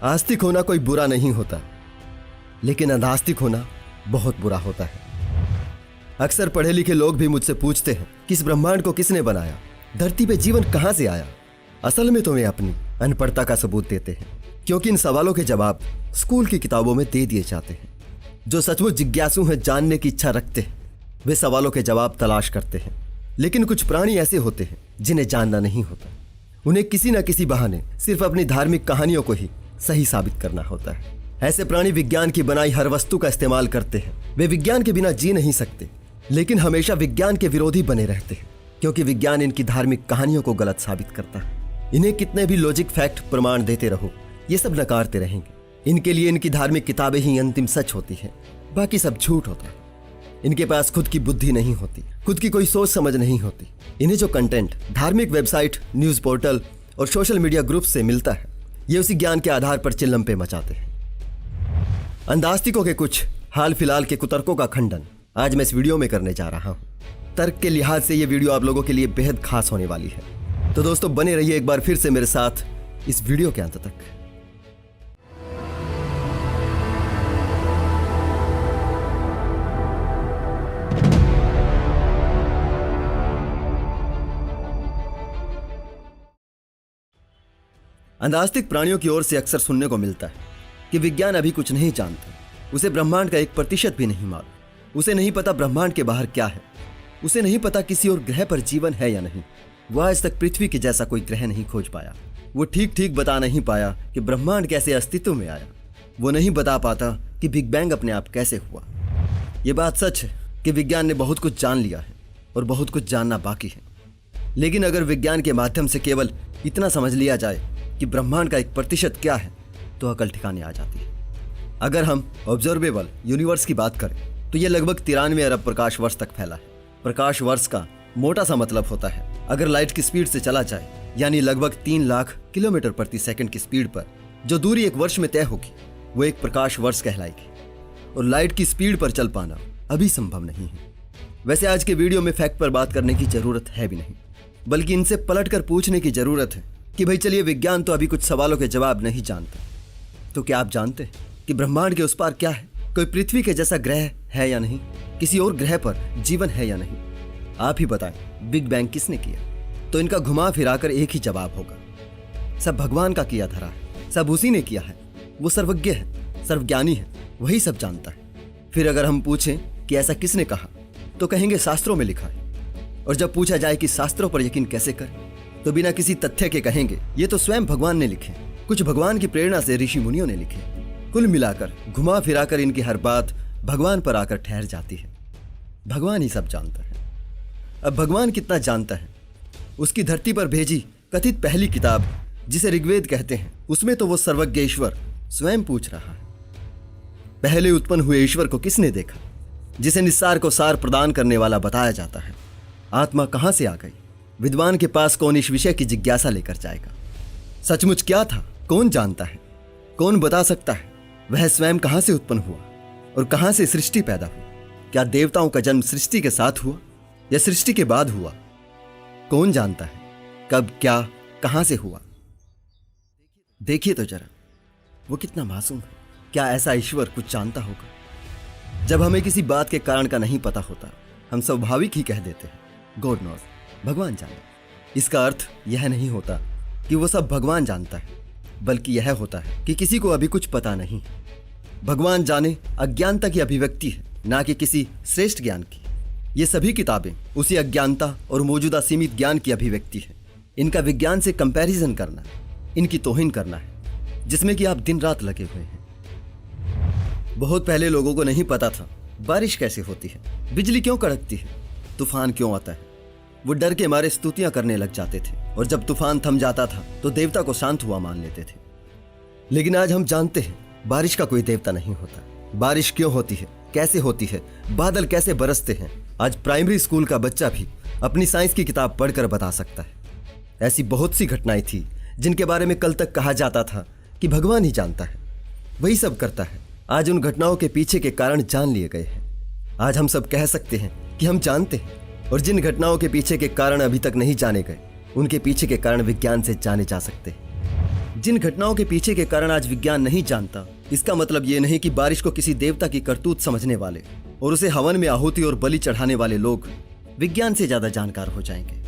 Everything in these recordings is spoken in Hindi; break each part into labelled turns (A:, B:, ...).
A: आस्तिक होना कोई बुरा नहीं होता, लेकिन अनास्तिक होना बहुत बुरा होता है। अक्सर पढ़े लिखे लोग भी मुझसे पूछते हैं कि इस ब्रह्मांड को किसने बनाया, धरती पे जीवन कहां से आया। असल में तो वे अपनी अनपढ़ता का सबूत देते हैं, क्योंकि इन सवालों के जवाब स्कूल की किताबों में दे दिए जाते हैं। जो सचमुच जिज्ञासु हैं, जानने की इच्छा रखते हैं, वे सवालों के जवाब तलाश करते हैं। लेकिन कुछ प्राणी ऐसे होते हैं जिन्हें जानना नहीं होता। उन्हें किसी न किसी बहाने सिर्फ अपनी धार्मिक कहानियों को ही सही साबित करना होता है। ऐसे प्राणी विज्ञान की बनाई हर वस्तु का इस्तेमाल करते हैं। वे विज्ञान के बिना जी नहीं सकते, लेकिन हमेशा विज्ञान के विरोधी बने रहते हैं, क्योंकि विज्ञान इनकी धार्मिक कहानियों को गलत साबित करता है। इन्हें कितने भी लॉजिक फैक्ट प्रमाण देते रहो, ये सब नकारते रहेंगे। इनके लिए इनकी धार्मिक किताबें ही अंतिम सच होती हैं, बाकी सब झूठ होता है। इनके पास खुद की बुद्धि नहीं होती, खुद की कोई सोच समझ नहीं होती। इन्हें जो कंटेंट धार्मिक वेबसाइट, न्यूज पोर्टल और सोशल मीडिया ग्रुप से मिलता है, ये उसी ज्ञान के आधार पर चिल्लम मचाते हैं। अंधास्तिकों के कुछ हाल फिलहाल के कुतर्कों का खंडन आज मैं इस वीडियो में करने जा रहा हूं। तर्क के लिहाज से यह वीडियो आप लोगों के लिए बेहद खास होने वाली है। तो दोस्तों, बने रहिए एक बार फिर से मेरे साथ इस वीडियो के अंत तक। अंधास्तिक प्राणियों की ओर से अक्सर सुनने को मिलता है कि विज्ञान अभी कुछ नहीं जानता, उसे ब्रह्मांड का 1% भी नहीं मालूम, उसे नहीं पता ब्रह्मांड के बाहर क्या है, उसे नहीं पता किसी और ग्रह पर जीवन है या नहीं। वह आज तक पृथ्वी के जैसा कोई ग्रह नहीं खोज पाया। वो ठीक ठीक बता नहीं पाया कि ब्रह्मांड कैसे अस्तित्व में आया। वो नहीं बता पाता कि बिग बैंग अपने आप कैसे हुआ। ये बात सच है कि विज्ञान ने बहुत कुछ जान लिया है और बहुत कुछ जानना बाकी है। लेकिन अगर विज्ञान के माध्यम से केवल इतना समझ लिया जाए कि ब्रह्मांड का 1% क्या है, तो अकल ठिकाने आ जाती है। अगर हम ऑब्जर्वेबल यूनिवर्स की बात करें तो यह लगभग 93 अरब प्रकाश वर्ष तक फैला है। प्रकाश वर्ष का मोटा सा मतलब होता है, अगर लाइट की स्पीड से चला जाए, यानी लगभग 3 लाख किलोमीटर प्रति सेकंड की स्पीड पर जो दूरी एक वर्ष में तय होगी, वो एक प्रकाश वर्ष कहलाएगी। और लाइट की स्पीड पर चल पाना अभी संभव नहीं है। वैसे आज के वीडियो में फैक्ट पर बात करने की जरूरत है भी नहीं, बल्कि इनसे पलट कर पूछने की जरूरत है कि भाई चलिए, विज्ञान तो अभी कुछ सवालों के जवाब नहीं जानता, तो क्या आप जानते हैं कि ब्रह्मांड के उस पार क्या है? कोई पृथ्वी के जैसा ग्रह है या नहीं? किसी और ग्रह पर जीवन है या नहीं? आप ही बताएं, बिग बैंग किसने किया? तो इनका घुमा फिराकर एक ही जवाब होगा, सब भगवान का किया धरा है, सब उसी ने किया है। वो सर्वज्ञ है, सर्वज्ञानी है, वही सब जानता है। फिर अगर हम पूछें कि ऐसा किसने कहा, तो कहेंगे शास्त्रों में लिखा है। और जब पूछा जाए कि शास्त्रों पर यकीन कैसे करें, तो बिना किसी तथ्य के कहेंगे ये तो स्वयं भगवान ने लिखे, कुछ भगवान की प्रेरणा से ऋषि मुनियों ने लिखे। कुल मिलाकर घुमा फिराकर इनकी हर बात भगवान पर आकर ठहर जाती है। भगवान ही सब जानता है। अब भगवान कितना जानता है, उसकी धरती पर भेजी कथित पहली किताब, जिसे ऋग्वेद कहते हैं, उसमें तो वो सर्वज्ञ ईश्वर स्वयं पूछ रहा है, पहले उत्पन्न हुए ईश्वर को किसने देखा, जिसे निस्सार को सार प्रदान करने वाला बताया जाता है। आत्मा कहां से आ गई? विद्वान के पास कौन इस विषय की जिज्ञासा लेकर जाएगा? सचमुच क्या था, कौन जानता है? कौन बता सकता है? वह स्वयं कहां से उत्पन्न हुआ और कहां से सृष्टि पैदा हुई? क्या देवताओं का जन्म सृष्टि के साथ हुआ या सृष्टि के बाद हुआ? कौन जानता है कब, क्या, कहां से हुआ? देखिए तो जरा, वो कितना मासूम है। क्या ऐसा ईश्वर कुछ जानता होगा? जब हमें किसी बात के कारण का नहीं पता होता, हम स्वाभाविक ही कह देते हैं गॉड नोज, भगवान जाने। इसका अर्थ यह नहीं होता कि वो सब भगवान जानता है, बल्कि यह होता है कि किसी को अभी कुछ पता नहीं। भगवान जाने अज्ञानता की अभिव्यक्ति है, ना कि किसी श्रेष्ठ ज्ञान की। ये सभी किताबें उसी अज्ञानता और मौजूदा सीमित ज्ञान की अभिव्यक्ति है। इनका विज्ञान से कंपैरिजन करना, इनकी तौहीन करना है, जिसमें कि आप दिन रात लगे हुए हैं। बहुत पहले लोगों को नहीं पता था बारिश कैसे होती है, बिजली क्यों कड़कती है, तूफान क्यों आता है। वो डर के मारे स्तुतियां करने लग जाते थे, और जब तूफान थम जाता था तो देवता को शांत हुआ मान लेते थे। लेकिन आज हम जानते हैं बारिश का कोई देवता नहीं होता। बारिश क्यों होती है, कैसे होती है, बादल कैसे बरसते हैं, आज प्राइमरी स्कूल का बच्चा भी अपनी साइंस की किताब पढ़कर बता सकता है। ऐसी बहुत सी घटनाएं थी जिनके बारे में कल तक कहा जाता था कि भगवान ही जानता है, वही सब करता है। आज उन घटनाओं के पीछे के कारण जान लिए गए हैं। आज हम सब कह सकते हैं कि हम जानते हैं, और जिन घटनाओं के पीछे के कारण अभी तक नहीं जाने गए, उनके पीछे के कारण विज्ञान से जाने जा सकते हैं। जिन घटनाओं के पीछे के कारण आज विज्ञान नहीं जानता, इसका मतलब ये नहीं कि बारिश को किसी देवता की करतूत समझने वाले और उसे हवन में आहुति और बलि चढ़ाने वाले लोग विज्ञान से ज्यादा जानकार हो जाएंगे।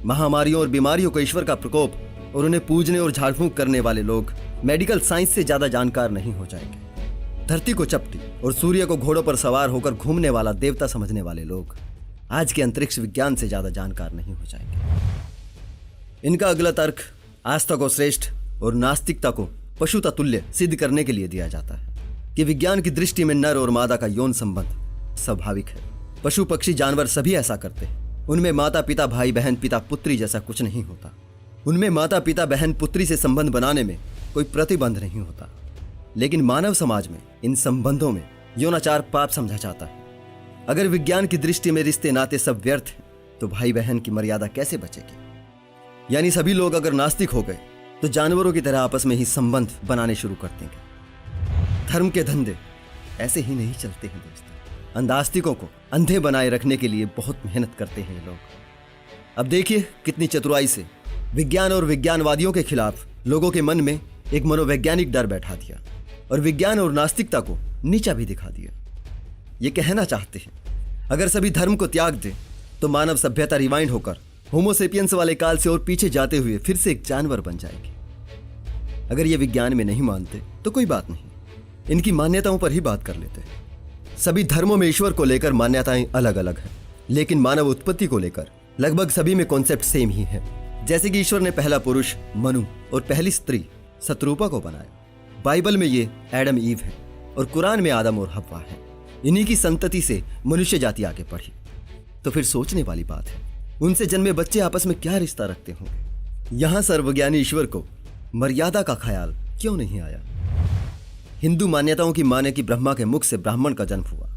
A: महामारियों और बीमारियों को ईश्वर का प्रकोप और उन्हें पूजने और झाड़ फूंक करने वाले लोग मेडिकल साइंस से ज्यादा जानकार नहीं हो जाएंगे। धरती को चपटी और सूर्य को घोड़ों पर सवार होकर घूमने वाला देवता समझने वाले लोग आज के अंतरिक्ष विज्ञान से ज्यादा जानकार नहीं हो जाएंगे। इनका अगला तर्क आस्था को श्रेष्ठ और नास्तिकता को पशुता तुल्य सिद्ध करने के लिए दिया जाता है कि विज्ञान की दृष्टि में नर और मादा का यौन संबंध स्वाभाविक है। पशु पक्षी जानवर सभी ऐसा करते हैं। उनमें माता पिता भाई बहन पिता पुत्री जैसा कुछ नहीं होता। उनमें माता पिता बहन पुत्री से संबंध बनाने में कोई प्रतिबंध नहीं होता। लेकिन मानव समाज में इन संबंधों में यौनाचार पाप समझा जाता है। अगर विज्ञान की दृष्टि में रिश्ते नाते सब व्यर्थ हैं, तो भाई बहन की मर्यादा कैसे बचेगी? यानी सभी लोग अगर नास्तिक हो गए तो जानवरों की तरह आपस में ही संबंध बनाने शुरू कर देंगे। धर्म के धंधे ऐसे ही नहीं चलते हैं दोस्तों। अंधास्तिकों को अंधे बनाए रखने के लिए बहुत मेहनत करते हैं ये लोग। अब देखिए कितनी चतुराई से विज्ञान और विज्ञानवादियों के खिलाफ लोगों के मन में एक मनोवैज्ञानिक डर बैठा दिया और विज्ञान और नास्तिकता को नीचा भी दिखा दिया। ये कहना चाहते हैं अगर सभी धर्म को त्याग दे तो मानव सभ्यता रिवाइंड होकर होमोसेपियंस वाले काल से और पीछे जाते हुए फिर से एक जानवर बन जाएगी। अगर ये विज्ञान में नहीं मानते तो कोई बात नहीं, इनकी मान्यताओं पर ही बात कर लेते हैं। सभी धर्मों में ईश्वर को लेकर मान्यताएं अलग अलग हैं, लेकिन मानव उत्पत्ति को लेकर लगभग सभी में कॉन्सेप्ट सेम ही है। जैसे कि ईश्वर ने पहला पुरुष मनु और पहली स्त्री शत्रुपा को बनाया। बाइबल में ये एडम ईव है और कुरान में आदम और हव्वा है। इन्हीं की संतति से मनुष्य जाति आगे बढ़ी। तो फिर सोचने वाली बात है उनसे जन्मे बच्चे आपस में क्या रिश्ता रखते होंगे। यहां सर्वज्ञानी ईश्वर को मर्यादा का ख्याल क्यों नहीं आया? हिंदू मान्यताओं की माने कि ब्रह्मा के मुख से ब्राह्मण का जन्म हुआ,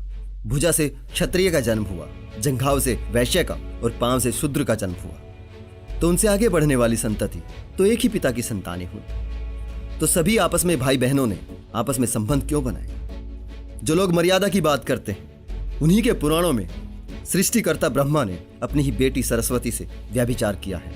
A: भुजा से क्षत्रिय का जन्म हुआ, जंघाव से वैश्य का और पांव से शूद्र का जन्म हुआ, तो उनसे आगे बढ़ने वाली संतति तो एक ही पिता की संतानें हुई। तो सभी आपस में भाई बहनों ने आपस में संबंध क्यों बनाए? जो लोग मर्यादा की बात करते हैं उन्हीं के पुराणों में सृष्टिकर्ता ब्रह्मा ने अपनी ही बेटी सरस्वती से व्यभिचार किया है।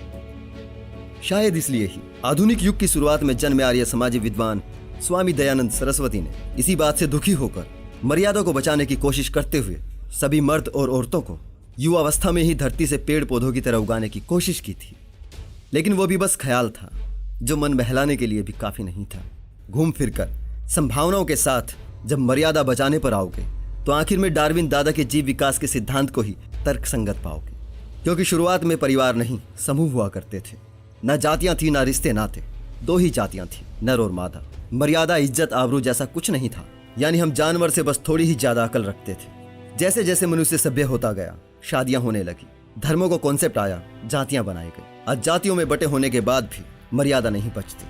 A: शायद इसलिए ही आधुनिक युग की शुरुआत में जन्मे आर्य समाजी विद्वान स्वामी दयानंद सरस्वती ने इसी बात से दुखी होकर मर्यादा को बचाने की कोशिश करते हुए सभी मर्द और औरतों को युवावस्था में ही धरती से पेड़ पौधों की तरह उगाने की कोशिश की थी। लेकिन वो भी बस ख्याल था जो मन बहलाने के लिए भी काफी नहीं था। घूम फिरकर संभावनाओं के साथ जब मर्यादा बचाने पर आओगे तो आखिर में डार्विन दादा के जीव विकास के सिद्धांत को ही तर्कसंगत पाओगे। क्योंकि शुरुआत में परिवार नहीं समूह हुआ करते थे। ना जातियां थी ना रिश्ते नाते, दो ही जातियां थी, नर और मादा। मर्यादा इज्जत आबरू जैसा कुछ नहीं था। यानी हम जानवर से बस थोड़ी ही ज्यादा अकल रखते थे। जैसे जैसे मनुष्य सभ्य होता गया शादियां होने लगी, धर्मों को कॉन्सेप्ट आया, जातियां बनाई गई। आज जातियों में बटे होने के बाद भी मर्यादा नहीं बचती।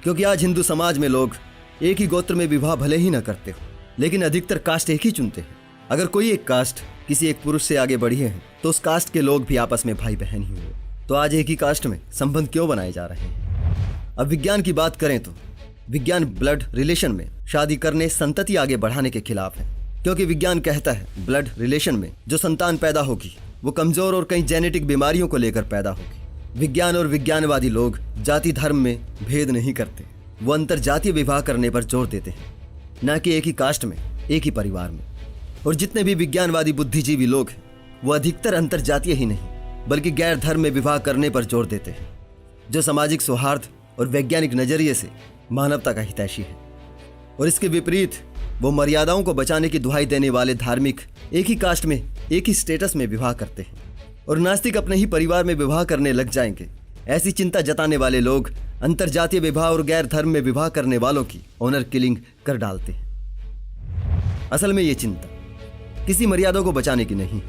A: क्योंकि आज हिंदू समाज में लोग एक ही गोत्र में विवाह भले ही न करते हो, लेकिन अधिकतर कास्ट एक ही चुनते हैं। अगर कोई एक कास्ट किसी एक पुरुष से आगे बढ़ी है तो उस कास्ट के लोग भी आपस में भाई बहन ही हुए। तो आज एक ही कास्ट में संबंध क्यों बनाए जा रहे हैं? अब विज्ञान की बात करें तो विज्ञान ब्लड रिलेशन में शादी करने संतति आगे बढ़ाने के खिलाफ है। क्योंकि विज्ञान कहता है ब्लड रिलेशन में जो संतान पैदा होगी वो कमजोर और कई जेनेटिक बीमारियों को लेकर पैदा होगी। विज्ञान और विज्ञानवादी लोग जाति धर्म में भेद नहीं करते। वो अंतर जातीय विवाह करने पर जोर देते हैं, न कि एक ही कास्ट में एक ही परिवार में। और जितने भी विज्ञानवादी बुद्धिजीवी लोग हैं वो अधिकतर अंतर जातीय ही नहीं बल्कि गैर धर्म में विवाह करने पर जोर देते हैं, जो सामाजिक सौहार्द और वैज्ञानिक नजरिए से मानवता का हितैषी है। और इसके विपरीत वो मर्यादाओं को बचाने की दुहाई देने वाले धार्मिक एक ही कास्ट में एक ही स्टेटस में विवाह करते हैं। और नास्तिक अपने ही परिवार में विवाह करने लग जाएंगे। ऐसी चिंता जताने वाले लोग अंतरजातीय विवाह और गैर धर्म में विवाह करने वालों की ऑनर किलिंग कर डालते हैं। असल में ये चिंता किसी मर्यादा को बचाने की नहीं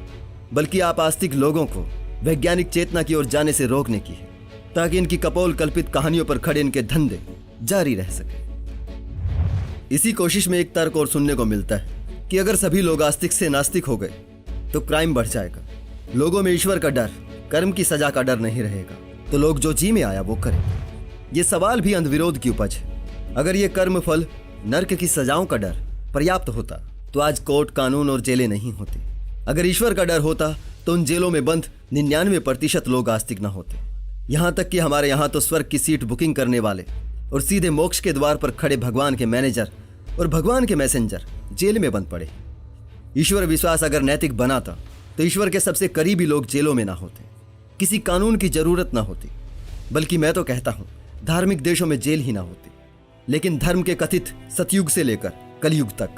A: बल्कि आपास्तिक लोगों को वैज्ञानिक चेतना की ओर जाने से रोकने की है, ताकि इनकी कपोल कल्पित कहानियों पर खड़े इनके धंधे जारी रह सके। इसी कोशिश में एक तर्क और सुनने को मिलता है कि अगर सभी लोग आस्तिक से नास्तिक हो गए तो क्राइम बढ़ जाएगा। लोगों में ईश्वर का डर, कर्म की सजा का डर नहीं रहेगा, तो लोग जो जी में आया वो करें। ये सवाल भी अंधविरोध की उपज है। अगर ये कर्म फल नर्क की सजाओं का डर पर्याप्त होता तो आज कोर्ट कानून और जेलें नहीं होती। अगर ईश्वर का डर होता तो उन जेलों में बंद 99% लोग आस्तिक न होते। यहाँ तक कि हमारे यहाँ तो स्वर्ग की सीट बुकिंग करने वाले और सीधे मोक्ष के द्वार पर खड़े भगवान के मैनेजर और भगवान के मैसेंजर जेल में बंद पड़े। ईश्वर विश्वास अगर नैतिक बनाता तो ईश्वर के सबसे करीबी लोग जेलों में ना होते, किसी कानून की जरूरत ना होती, बल्कि मैं तो कहता हूं धार्मिक देशों में जेल ही ना होती। लेकिन धर्म के कथित सतयुग से लेकर कलयुग तक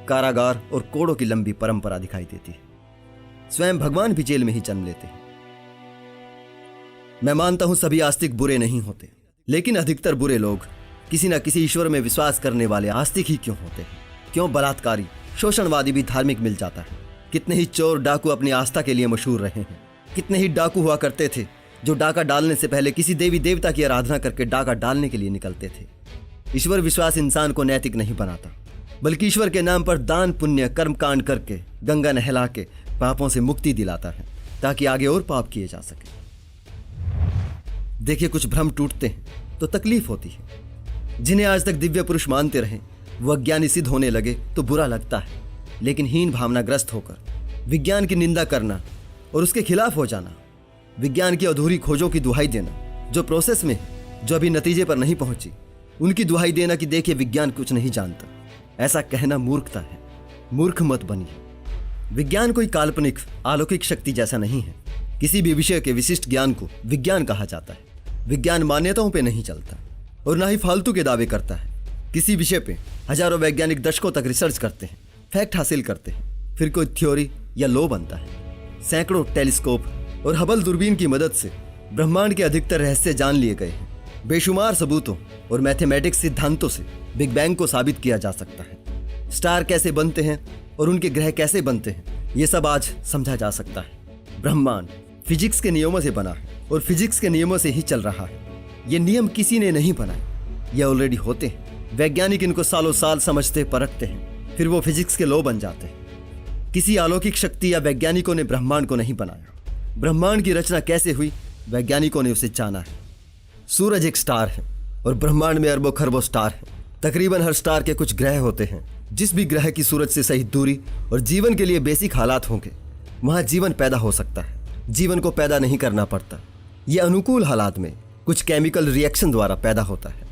A: कारागार और कोड़ों की लंबी परंपरा दिखाई देती है। स्वयं भगवान भी जेल में ही जन्म लेते हैं। मैं मानता हूं सभी आस्तिक बुरे नहीं होते, लेकिन अधिकतर बुरे लोग किसी न किसी ईश्वर में विश्वास करने वाले आस्तिक ही क्यों होते हैं? क्यों बलात्कारी शोषणवादी भी धार्मिक मिल जाता है? कितने ही चोर डाकू अपनी आस्था के लिए मशहूर रहे हैं। कितने ही डाकू हुआ करते थे जो डाका डालने से पहले किसी देवी देवता की आराधना करके डाका डालने के लिए निकलते थे। ईश्वर विश्वास इंसान को नैतिक नहीं बनाता, बल्कि ईश्वर के नाम पर दान पुण्य कर्म कांड करके गंगा नहला के पापों से मुक्ति दिलाता है, ताकि आगे और पाप किए जा सके। देखिए, कुछ भ्रम टूटते हैं तो तकलीफ होती है। जिन्हें आज तक दिव्य पुरुष मानते रहे वो अज्ञानी सिद्ध होने लगे तो बुरा लगता है, लेकिन हीन भावनाग्रस्त होकर विज्ञान की निंदा करना और उसके खिलाफ हो जाना, विज्ञान की अधूरी खोजों की दुहाई देना जो प्रोसेस में है, जो अभी नतीजे पर नहीं पहुंची, उनकी दुहाई देना कि देखिए विज्ञान कुछ नहीं जानता, ऐसा कहना मूर्खता है। मूर्ख मत बनिए। विज्ञान कोई काल्पनिक अलौकिक शक्ति जैसा नहीं है। किसी भी विषय के विशिष्ट ज्ञान को विज्ञान कहा जाता है। विज्ञान मान्यताओं पे नहीं चलता और ना ही फालतू के दावे करता है। किसी विषय पे हजारों वैज्ञानिक दशकों तक रिसर्च करते हैं, फैक्ट हासिल करते हैं, फिर कोई थ्योरी या लॉ बनता है। सैकड़ों टेलीस्कोप और हबल दूरबीन की मदद से ब्रह्मांड के अधिकतर रहस्य जान लिए गए हैं। बेशुमार सबूतों और मैथमेटिक्स सिद्धांतों से बिग बैंग को साबित किया जा सकता है। स्टार कैसे बनते हैं और उनके ग्रह कैसे बनते हैं, ये सब आज समझा जा सकता है। ब्रह्मांड फिजिक्स के नियमों से बना है और फिजिक्स के नियमों से ही चल रहा है। ये नियम किसी ने नहीं बनाए, ये ऑलरेडी होते हैं। वैज्ञानिक इनको सालों साल समझते परखते हैं, फिर वो फिजिक्स के लॉ बन जाते हैं। किसी अलौकिक शक्ति या वैज्ञानिकों ने ब्रह्मांड को नहीं बनाया। ब्रह्मांड की रचना कैसे हुई, वैज्ञानिकों ने उसे जाना है। सूरज एक स्टार है और ब्रह्मांड में अरबों खरबों स्टार हैं। तकरीबन हर स्टार के कुछ ग्रह होते हैं। जिस भी ग्रह की सूरज से सही दूरी और जीवन के लिए बेसिक हालात होंगे, वहां जीवन पैदा हो सकता है। जीवन को पैदा नहीं करना पड़ता। यह अनुकूल हालात में कुछ केमिकल रिएक्शन द्वारा पैदा होता है।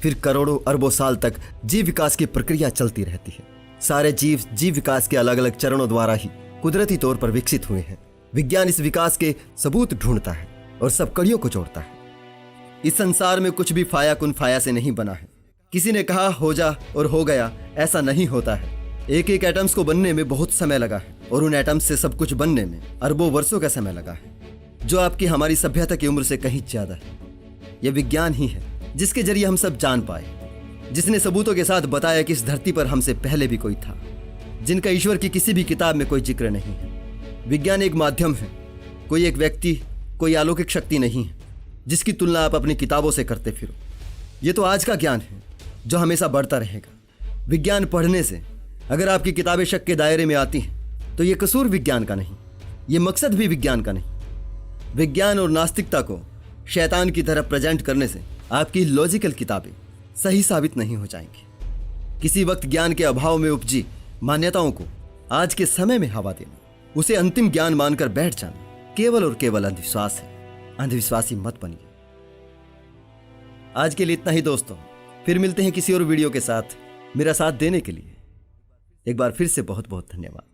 A: फिर करोड़ों अरबों साल तक जीव विकास की प्रक्रिया चलती रहती है। सारे जीव जीव विकास के अलग अलग चरणों द्वारा ही कुदरती तौर पर विकसित हुए हैं। विज्ञान इस विकास के सबूत ढूंढता है और सब कड़ियों को जोड़ता है। इस संसार में कुछ भी फाया कुन फाया से नहीं बना है। किसी ने कहा हो जा और हो गया, ऐसा नहीं होता है। एक एक एटम्स को बनने में बहुत समय लगा है और उन एटम्स से सब कुछ बनने में अरबों वर्षों का समय लगा है, जो आपकी हमारी सभ्यता की उम्र से कहीं ज्यादा है। यह विज्ञान ही है जिसके जरिए हम सब जान पाए, जिसने सबूतों के साथ बताया कि इस धरती पर हमसे पहले भी कोई था, जिनका ईश्वर की किसी भी किताब में कोई जिक्र नहीं है। विज्ञान एक माध्यम है, कोई एक व्यक्ति, कोई अलौकिक शक्ति नहीं है जिसकी तुलना आप अपनी किताबों से करते फिरो। ये तो आज का ज्ञान है जो हमेशा बढ़ता रहेगा। विज्ञान पढ़ने से अगर आपकी किताबें शक के दायरे में आती हैं तो ये कसूर विज्ञान का नहीं, ये मकसद भी विज्ञान का नहीं। विज्ञान और नास्तिकता को शैतान की तरह प्रेजेंट करने से आपकी लॉजिकल किताबें सही साबित नहीं हो जाएंगी। किसी वक्त ज्ञान के अभाव में उपजी मान्यताओं को आज के समय में हवा देना, उसे अंतिम ज्ञान मानकर बैठ जाना केवल और केवल अंधविश्वास है। अंधविश्वासी मत बनिए। आज के लिए इतना ही दोस्तों, फिर मिलते हैं किसी और वीडियो के साथ। मेरा साथ देने के लिए एक बार फिर से बहुत बहुत धन्यवाद।